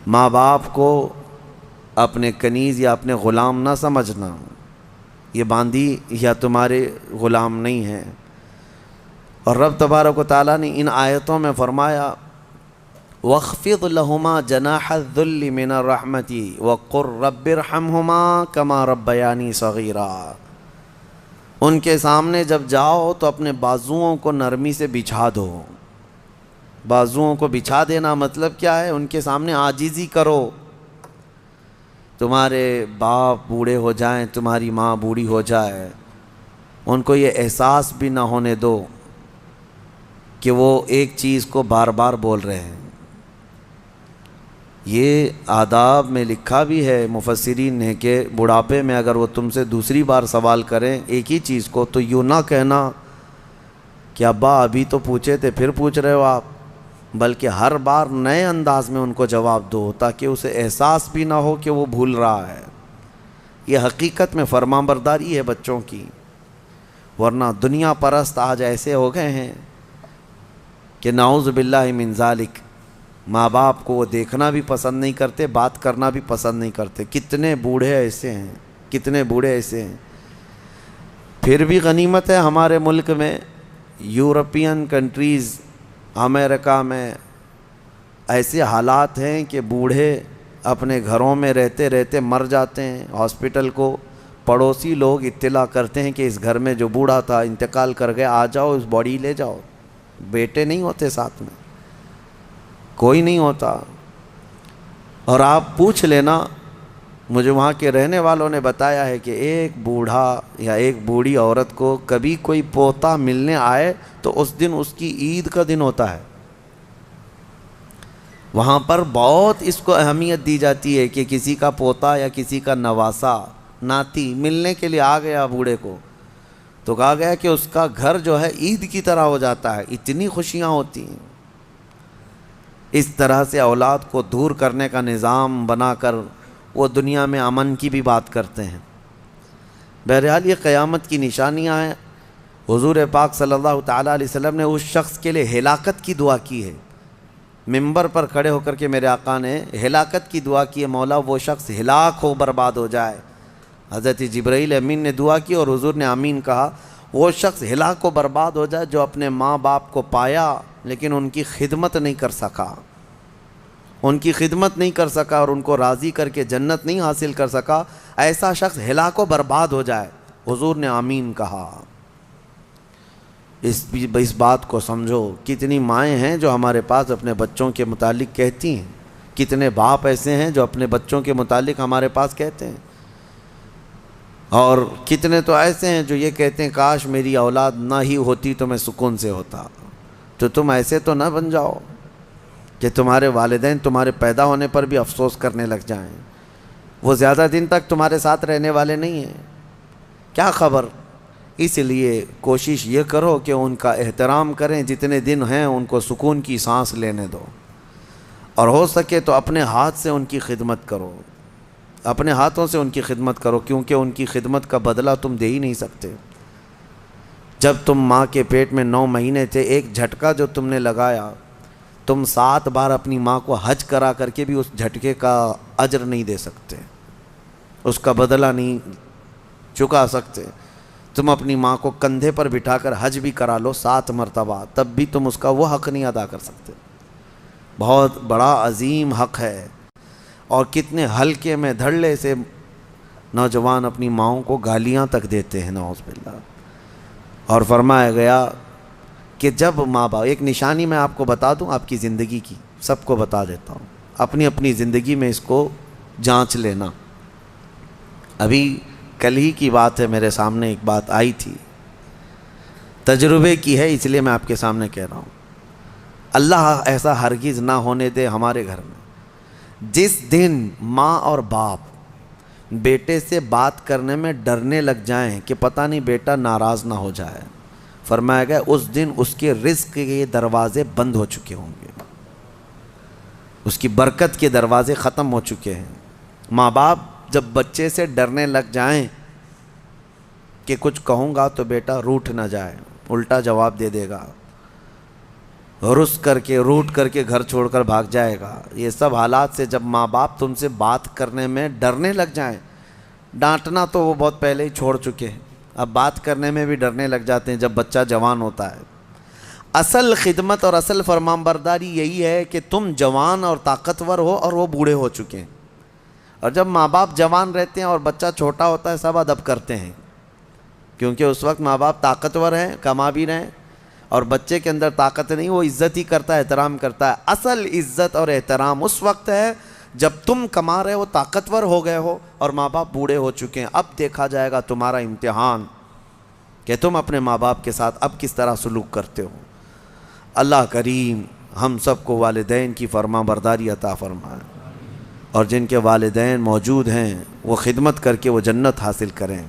ماں باپ کو اپنے کنیز یا اپنے غلام نہ سمجھنا، یہ باندی یا تمہارے غلام نہیں ہیں۔ اور رب تبارک و تعالیٰ نے ان آیتوں میں فرمایا وَاخْفِضْ لَهُمَا جَنَاحَ الذُّلِّ مِنَ الرَّحْمَةِ وَقُلْ رَبِّ ارْحَمْهُمَا كَمَا رَبَّيَانِي صَغِيرًا۔ ان کے سامنے جب جاؤ تو اپنے بازوؤں کو نرمی سے بچھا دو۔ بازوؤں کو بچھا دینا مطلب کیا ہے؟ ان کے سامنے عاجزی کرو۔ تمہارے باپ بوڑھے ہو جائیں، تمہاری ماں بوڑھی ہو جائے، ان کو یہ احساس بھی نہ ہونے دو کہ وہ ایک چیز کو بار بار بول رہے ہیں۔ یہ آداب میں لکھا بھی ہے مفسرین نے کہ بڑھاپے میں اگر وہ تم سے دوسری بار سوال کریں ایک ہی چیز کو تو یوں نہ کہنا کہ ابا ابھی تو پوچھے تھے پھر پوچھ رہے ہو آپ، بلکہ ہر بار نئے انداز میں ان کو جواب دو تاکہ اسے احساس بھی نہ ہو کہ وہ بھول رہا ہے۔ یہ حقیقت میں فرمانبرداری ہے بچوں کی، ورنہ دنیا پرست آج ایسے ہو گئے ہیں کہ نعوذ باللہ من ذالک، ماں باپ کو وہ دیکھنا بھی پسند نہیں کرتے، بات کرنا بھی پسند نہیں کرتے۔ کتنے بوڑھے ایسے ہیں، کتنے بوڑھے ایسے ہیں۔ پھر بھی غنیمت ہے ہمارے ملک میں، یورپین کنٹریز، امریکہ میں ایسے حالات ہیں کہ بوڑھے اپنے گھروں میں رہتے رہتے مر جاتے ہیں۔ ہاسپٹل کو پڑوسی لوگ اطلاع کرتے ہیں کہ اس گھر میں جو بوڑھا تھا انتقال کر گیا، آ جاؤ اس باڈی لے جاؤ۔ بیٹے نہیں ہوتے ساتھ میں، کوئی نہیں ہوتا۔ اور آپ پوچھ لینا، مجھے وہاں کے رہنے والوں نے بتایا ہے کہ ایک بوڑھا یا ایک بوڑھی عورت کو کبھی کوئی پوتا ملنے آئے تو اس دن اس کی عید کا دن ہوتا ہے۔ وہاں پر بہت اس کو اہمیت دی جاتی ہے کہ کسی کا پوتا یا کسی کا نواسا ناتی ملنے کے لیے آ گیا بوڑھے کو، تو کہا گیا کہ اس کا گھر جو ہے عید کی طرح ہو جاتا ہے، اتنی خوشیاں ہوتی ہیں۔ اس طرح سے اولاد کو دور کرنے کا نظام بنا کر وہ دنیا میں امن کی بھی بات کرتے ہیں۔ بہرحال یہ قیامت کی نشانیاں ہیں۔ حضور پاک صلی اللہ تعالیٰ علیہ وسلم نے اس شخص کے لیے ہلاکت کی دعا کی ہے۔ ممبر پر کھڑے ہو کر کے میرے آقا نے ہلاکت کی دعا کی ہے، مولا وہ شخص ہلاک ہو، برباد ہو جائے۔ حضرت جبرائیل امین نے دعا کی اور حضور نے آمین کہا۔ وہ شخص ہلاک و برباد ہو جائے جو اپنے ماں باپ کو پایا لیکن ان کی خدمت نہیں کر سکا، ان کی خدمت نہیں کر سکا اور ان کو راضی کر کے جنت نہیں حاصل کر سکا، ایسا شخص ہلاک و برباد ہو جائے۔ حضور نے آمین کہا۔ اس بات کو سمجھو، کتنی مائیں ہیں جو ہمارے پاس اپنے بچوں کے متعلق کہتی ہیں، کتنے باپ ایسے ہیں جو اپنے بچوں کے متعلق ہمارے پاس کہتے ہیں، اور کتنے تو ایسے ہیں جو یہ کہتے ہیں کاش میری اولاد نہ ہی ہوتی تو میں سکون سے ہوتا۔ تو تم ایسے تو نہ بن جاؤ کہ تمہارے والدین تمہارے پیدا ہونے پر بھی افسوس کرنے لگ جائیں۔ وہ زیادہ دن تک تمہارے ساتھ رہنے والے نہیں ہیں، کیا خبر۔ اس لیے کوشش یہ کرو کہ ان کا احترام کریں، جتنے دن ہیں ان کو سکون کی سانس لینے دو، اور ہو سکے تو اپنے ہاتھ سے ان کی خدمت کرو، اپنے ہاتھوں سے ان کی خدمت کرو، کیونکہ ان کی خدمت کا بدلہ تم دے ہی نہیں سکتے۔ جب تم ماں کے پیٹ میں 9 مہینے تھے، ایک جھٹکا جو تم نے لگایا، تم 7 بار اپنی ماں کو حج کرا کر کے بھی اس جھٹکے کا اجر نہیں دے سکتے، اس کا بدلہ نہیں چکا سکتے۔ تم اپنی ماں کو کندھے پر بٹھا کر حج بھی کرا لو 7 مرتبہ، تب بھی تم اس کا وہ حق نہیں ادا کر سکتے۔ بہت بڑا عظیم حق ہے، اور کتنے ہلکے میں دھڑلے سے نوجوان اپنی ماؤں کو گالیاں تک دیتے ہیں، نعوذ باللہ۔ اور فرمایا گیا کہ جب ماں باپ، ایک نشانی میں آپ کو بتا دوں آپ کی زندگی کی، سب کو بتا دیتا ہوں، اپنی اپنی زندگی میں اس کو جانچ لینا۔ ابھی کل ہی کی بات ہے، میرے سامنے ایک بات آئی تھی، تجربے کی ہے اس لیے میں آپ کے سامنے کہہ رہا ہوں۔ اللہ ایسا ہرگز نہ ہونے دے ہمارے گھر میں، جس دن ماں اور باپ بیٹے سے بات کرنے میں ڈرنے لگ جائیں کہ پتہ نہیں بیٹا ناراض نہ ہو جائے، فرمایا گیا اس دن اس کے رزق کے دروازے بند ہو چکے ہوں گے، اس کی برکت کے دروازے ختم ہو چکے ہیں۔ ماں باپ جب بچے سے ڈرنے لگ جائیں کہ کچھ کہوں گا تو بیٹا روٹھ نہ جائے، الٹا جواب دے دے گا، رس کر کے روٹ کر کے گھر چھوڑ کر بھاگ جائے گا. یہ سب حالات سے جب ماں باپ تم سے بات کرنے میں ڈرنے لگ جائیں، ڈانٹنا تو وہ بہت پہلے ہی چھوڑ چکے ہیں، اب بات کرنے میں بھی ڈرنے لگ جاتے ہیں جب بچہ جوان ہوتا ہے. اصل خدمت اور اصل فرمانبرداری یہی ہے کہ تم جوان اور طاقتور ہو اور وہ بوڑھے ہو چکے ہیں. اور جب ماں باپ جوان رہتے ہیں اور بچہ چھوٹا ہوتا ہے سب ادب کرتے ہیں، کیونکہ اس وقت ماں باپ طاقتور ہیں، کما بھی رہے ہیں، اور بچے کے اندر طاقت نہیں، وہ عزت ہی کرتا ہے، احترام کرتا ہے. اصل عزت اور احترام اس وقت ہے جب تم کما رہے ہو، طاقتور ہو گئے ہو اور ماں باپ بوڑھے ہو چکے ہیں. اب دیکھا جائے گا تمہارا امتحان کہ تم اپنے ماں باپ کے ساتھ اب کس طرح سلوک کرتے ہو. اللہ کریم ہم سب کو والدین کی فرما برداری عطا فرمائے، اور جن کے والدین موجود ہیں وہ خدمت کر کے وہ جنت حاصل کریں.